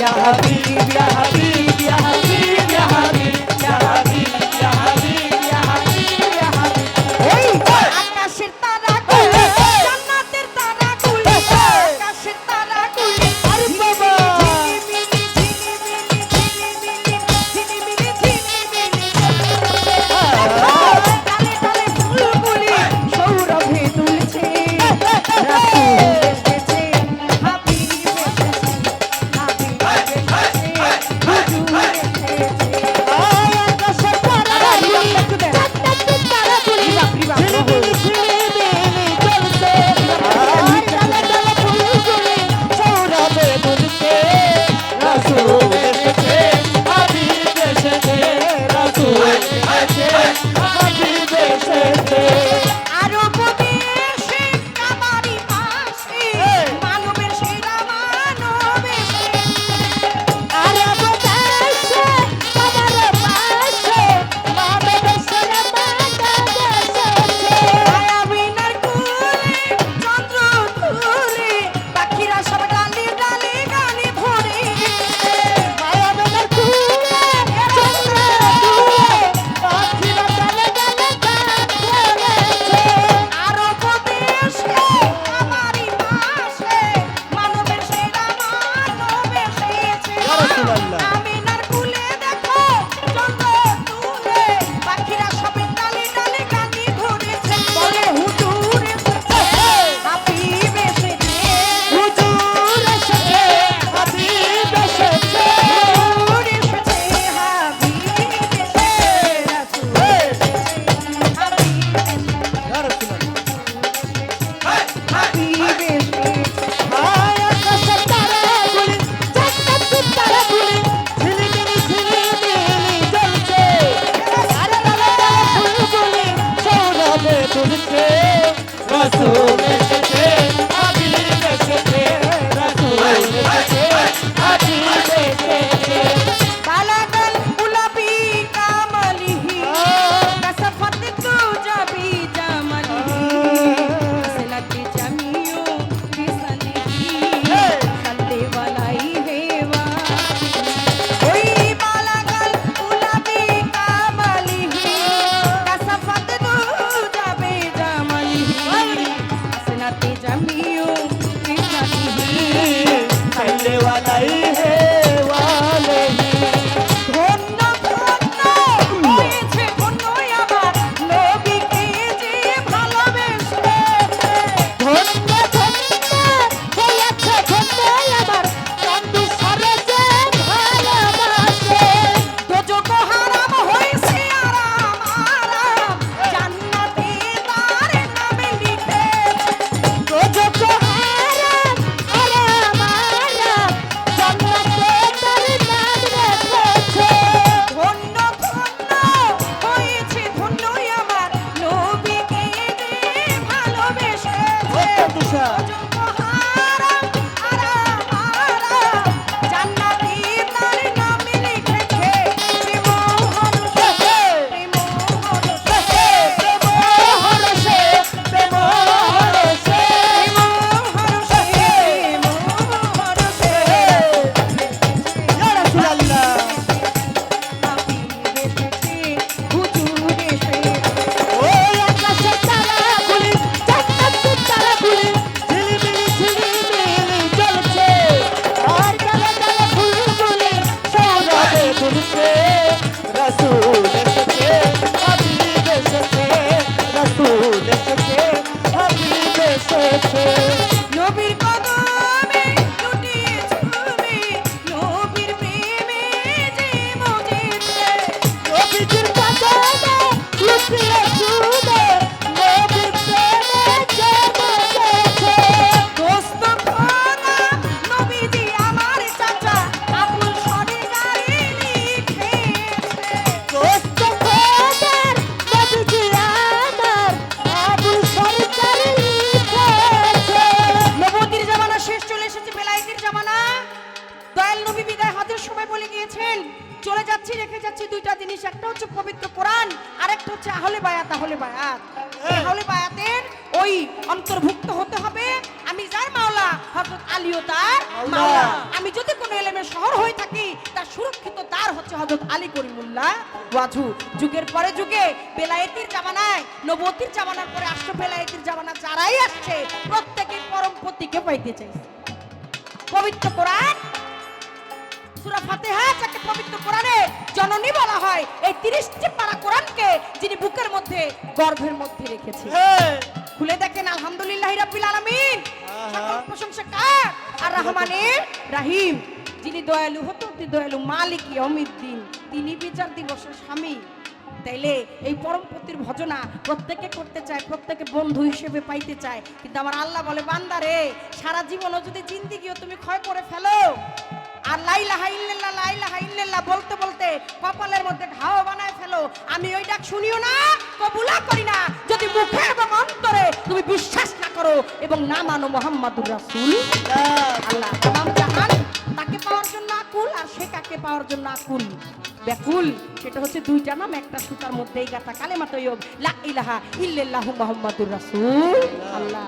ইয়া হাবিব ইয়া হাবিব ইয়া হাবিব ইয়া হাবিব ইয়া হাবিব ইয়া হাবিব ইয়া হাবিব ইয়া হাবিব ওই আকাশের তারাগুলি জান্নাতের তারাগুলি আকাশের তারাগুলি আরে বাবা ঝিলিমিলি ঝিলিমিলি ঝিলিমিলি ঝিলিমিলি ঝিলিমিলি ডালে ডালে ফুলগুলি সৌরভে দুলছে রাসূল এসেছে হাবিব এসেছে হাবিব এসেছে হুজুর এসেছে আয় আকাশের তারাগুলি জান্নাতের তারাগুলি ঝিলিমিলি ঝিলিমিলি জ্বলছে আর ডালে ডালে ফুলগুলি সৌরভে দুলছে রাসূল এসেছে হাবিব এসেছে রাসূল এসেছে হাবিব এসেছে আরো প্রদেশে কামারি পাশে মানবের সেরা মানব এসেছে আরো প্রদেশে কামারি পাশে মানবের সেরা মানব এসেছে আয়ামিনার কুলে চন্দ্র তুলে পাখিরা সব ডালে ডালে গানে ভরে গেছে আয়ামিনার কুলে চন্দ্র তুলে পাখিরা ডালে ডালে গান ধরেছে আরো প্রদেশে আমারই পাশে মানবের সেরা মানব এসেছে ইয়া রাসূলুল্লাহ। আমিনার কুলে দেখো চন্দ্র তুলে পাখিরা সবে ডালে ডালে গানে ধরেছে বলে হুজুর এসেছে হাবিব এসেছে হুজুর এসেছে হাবিব এসেছে হুজুর এসেছে হাবিব এসেছে রাসূল এসেছে হাবিব এসেছে ইয়া রাসূলুল্লাহ হাবিব এসেছে আয় আকাশের তারাগুলি জান্নাতের তারাগুলি ঝিলিমিলি ঝিলিমিলি জ্বলছে আরে ডালে ডালে ফুলগুলি সৌরভে দুলছে রাসূল এসেছে হাবিব এসেছে রাসূল এসেছে হাবিব এসেছে বালাগাল উলাবি কামালিহি কাসাফাত তুজাবি জামালিহি আসলাতি জামিউ বিসালিহি সাল্লি ওয়ালাই হেওয়া ওই বালাগাল উলাবি কামালিহি কাসাফাত তুজাবি জামালিহি আসলাতি জামিউ বিসালিহি চলনে ওয়ালাই হে ওয়ালেহি ধন্য ধন্য হয়েছে ধন্য আমার নবীকে যে ভালোবেসে ধন্য ধন্য হয়েছে ধন্য আমার চন্দু সরে যে ভালোবাসে দোজখ হারাম হয়েছে আরাম আরাম জান্নাতে তার নামে লিখেছে দোজখ হারাম আরাম আরাম জান্নাতে তার নাম রেখেছে ধন্য ধন্য হয়েছে ধন্য আমার নবীকে যে ভালোবেসেছে তুষা দোজখ হারাম আরাম আরাম জান্নাতে তার নামে লিখেছে প্রেম হরসে প্রেম হরসে প্রেম হরসে প্রেম হরসে প্রেম হরসে প্রেম হরসে ইয়া রাসূলুল্লাহ হাবিব এসেছে হুজুর এসেছে ওই আকাশের তারাগুলি জান্নাতের তারাগুলি ঝিলিমিলি ঝিলিমিলি জ্বলছে আর ডালে ডালে ফুলগুলি সৌরভে দুলছে রাসূল এসেছে হাবিব এসেছে রাসূল এসেছে হাবিব এসেছে নবীর কদমে লুটিয়ে ঝুমে নবীর প্রেমে যে মজেছে নবীজির কদমে লুটিয়ে ঝুমে নবীর প্রেমে যে বসেছে দোস্ত খোদা নবীজি আমার চাচা আবুল সরকারি লিখেছে দোস্ত খোদার নবীজি আমার আবুল সরকার লিখেছে নবুয়তের জামানা শেষ চলে এসেছে বেলায়েতের জামানা দয়াল নবী বিদায় হজের সময় বলে গিয়েছেন চলে যাচ্ছি, রেখে যাচ্ছি দুইটা জিনিস, একটা হচ্ছে পবিত্র কোরআন, আর একটা হচ্ছে আহলে বায়াত। আহলে বায়াত, এই আহলে বায়াতের ওই অন্তর্ভুক্ত হতে হবে আমি যার মাওলা হযরত আলীও তার মাওলা। আমি যদি কোনো এলেমের শহর হয়ে থাকি, তার সুরক্ষিত দ্বার হচ্ছে হযরত আলী করিমুল্লাহ ওয়াজু। যুগের পরে যুগে বেলায়েতির জামানায়, নবুয়তির জামানার পরে আসছে বেলায়েতির জামানা, যারাই আসছে প্রত্যেকে পরম পতিকে পাইতে চাইছে। পবিত্র কোরআন সূরা ফাতিহা, যাকে পবিত্র কোরআনের জননী বলা হয়, এই 30টি পারা কোরআনকে যিনি বুকের মধ্যে, গর্ভের মধ্যে রেখেছে। খুলে দেখেন, আলহামদুলিল্লাহি রাব্বিল আলামিন, সকল প্রশংসা কার? আর রহমানের রহিম, যিনি দয়ালু হতে অতি দয়ালু, মালিক ইয়াউমিদ্দিন, তিনি বিচার দিবসের স্বামী। তাইলে এই পরমপতির ভজনা প্রত্যেকে করতে চায়, প্রত্যেকে বন্ধু হিসেবে পাইতে চায়, কিন্তু আমার আল্লাহ বলে, বান্দারে সারা জীবনও যদি জিন্দেগিও তুমি ক্ষয় করে ফেলো, আর লা ইলাহা ইল্লাল্লাহ লা ইলাহা ইল্লাল্লাহ বলতে বলতে কপালের মধ্যে ঘাও বানায় ফেলো, আমি ওই ডাক শুনিও না, কবুলও করি না, যদি মুখে এবং অন্তরে তুমি বিশ্বাস না করো এবং না মানো মুহাম্মাদুর রাসূল। আল্লাহ তামাম জাহান তাকে পাওয়ার জন্য আকুল, আর সে কাকে পাওয়ার জন্য আকুল ব্যাকুল, সেটা হচ্ছে দুইটা নাম একটা সুতার মধ্যেই গাঁথা, কালেমা তৈয়ব লা ইলাহা ইল্লাল্লাহু মুহাম্মাদুর রাসূল। আল্লাহ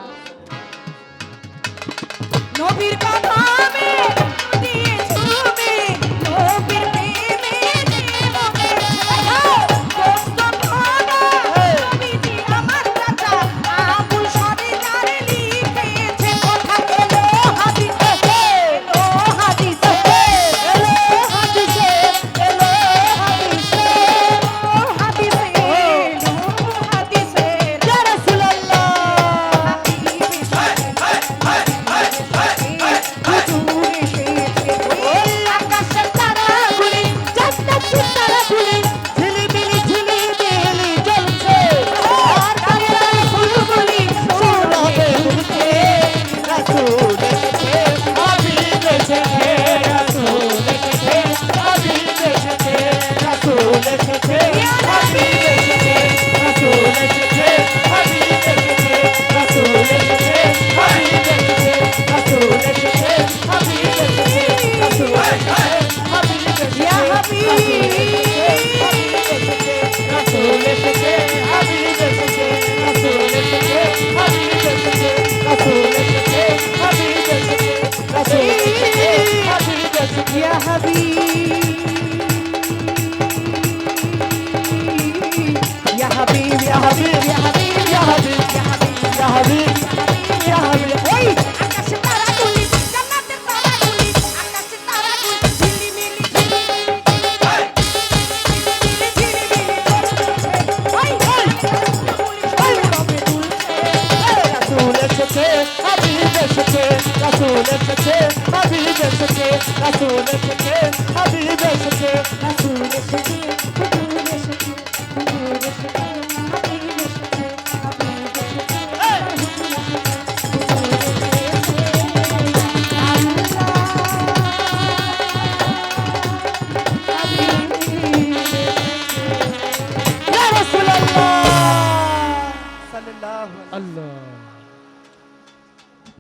নবীর কথা আমি দিয়ে তুমি, নবীর প্রেমে জীবনে দোস্ত ভানা, নবীজি আমার চাচা আবুল সরদার লিখেছে কথা, এলো হাদিসে, এলো হাদিসে, এলো হাদিসে, এলো হাদিসে, হাদিসে, এলো হাদিসে, ইয়া রাসূলুল্লাহ আকাশের তারাগুলি, জান্নাতের তারাগুলি ঝিলিমিলি ঝিলিমিলি জ্বলছে, আর তারার ফুলগুলি সৌরভে দুলছে, রাসূল এসেছে, হাবিব এসেছে, রাসূল এসেছে, হাবিব এসেছে, রাসূল এসেছে, হাবিব এসেছে, রাসূল এসেছে, হাবিব এসেছে, রাসূল এসেছে, হাবিব এসেছে, রাসূল এসেছে, হাবিব এসেছে, রাসূল এসেছে, হাবিব এসেছে, ইয়া হাবিব, রাসূল এসেছে, হাবিব এসেছে, রাসূল এসেছে, হাবিব এসেছে, রাসূল এসেছে, হাবিব এসেছে, রাসূল এসেছে, হাবিব এসেছে, ইয়া হাবিব, ইয়া হাবিব, ইয়া হাবিব, ইয়া হাবিব, ইয়া হাবিব, ইয়া হাবিব, ইয়া হাবিব, ওই আকাশের তারাগুলি, জান্নাতের তারাগুলি, আকাশের তারাগুলি ঝিলিমিলি ঝিলিমিলি ঝিলিমিলি জ্বলছে, ওই ফুলগুলি সৌরভে দুলছে, রাসূল এসেছে, হাবিব এসেছে, রাসূল এসেছে, হাবিব এসেছে, রাসূল এসেছে,